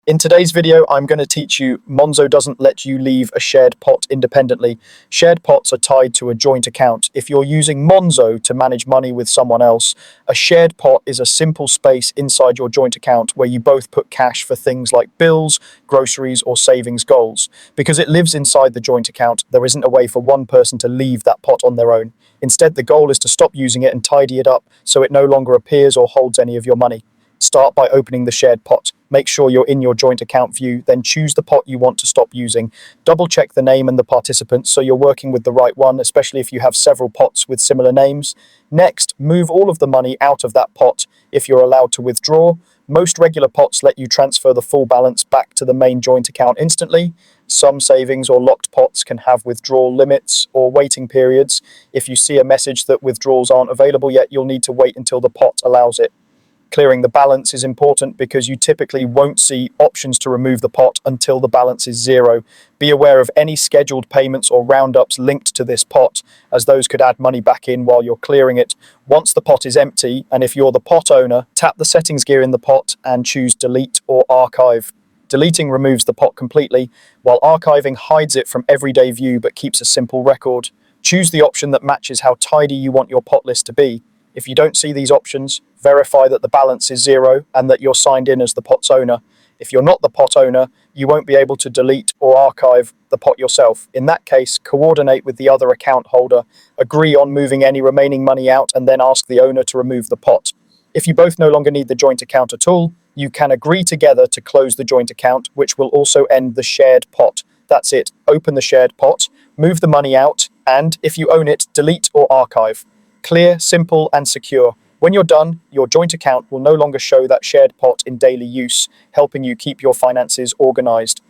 In today's video, I'm going to teach you Monzo doesn't let you leave a shared pot independently. Shared pots are tied to a joint account. If you're using Monzo to manage money with someone else, a shared pot is a simple space inside your joint account where you both put cash for things like bills, groceries, or savings goals. Because it lives inside the joint account, there isn't a way for one person to leave that pot on their own. Instead, the goal is to stop using it and tidy it up so it no longer appears or holds any of your money. Start by opening the shared pot. Make sure you're in your joint account view, then choose the pot you want to stop using. Double check the name and the participants so you're working with the right one, especially if you have several pots with similar names. Next, move all of the money out of that pot if you're allowed to withdraw. Most regular pots let you transfer the full balance back to the main joint account instantly. Some savings or locked pots can have withdrawal limits or waiting periods. If you see a message that withdrawals aren't available yet, you'll need to wait until the pot allows it. Clearing the balance is important because you typically won't see options to remove the pot until the balance is zero. Be aware of any scheduled payments or roundups linked to this pot, as those could add money back in while you're clearing it. Once the pot is empty, and if you're the pot owner, tap the settings gear in the pot and choose Delete or Archive. Deleting removes the pot completely, while archiving hides it from everyday view but keeps a simple record. Choose the option that matches how tidy you want your pot list to be. If you don't see these options, verify that the balance is zero and that you're signed in as the pot's owner. If you're not the pot owner, you won't be able to delete or archive the pot yourself. In that case, coordinate with the other account holder, agree on moving any remaining money out, and then ask the owner to remove the pot. If you both no longer need the joint account at all, you can agree together to close the joint account, which will also end the shared pot. That's it. Open the shared pot, move the money out, and, if you own it, delete or archive. Clear, simple, and secure. When you're done, your joint account will no longer show that shared pot in daily use, helping you keep your finances organized.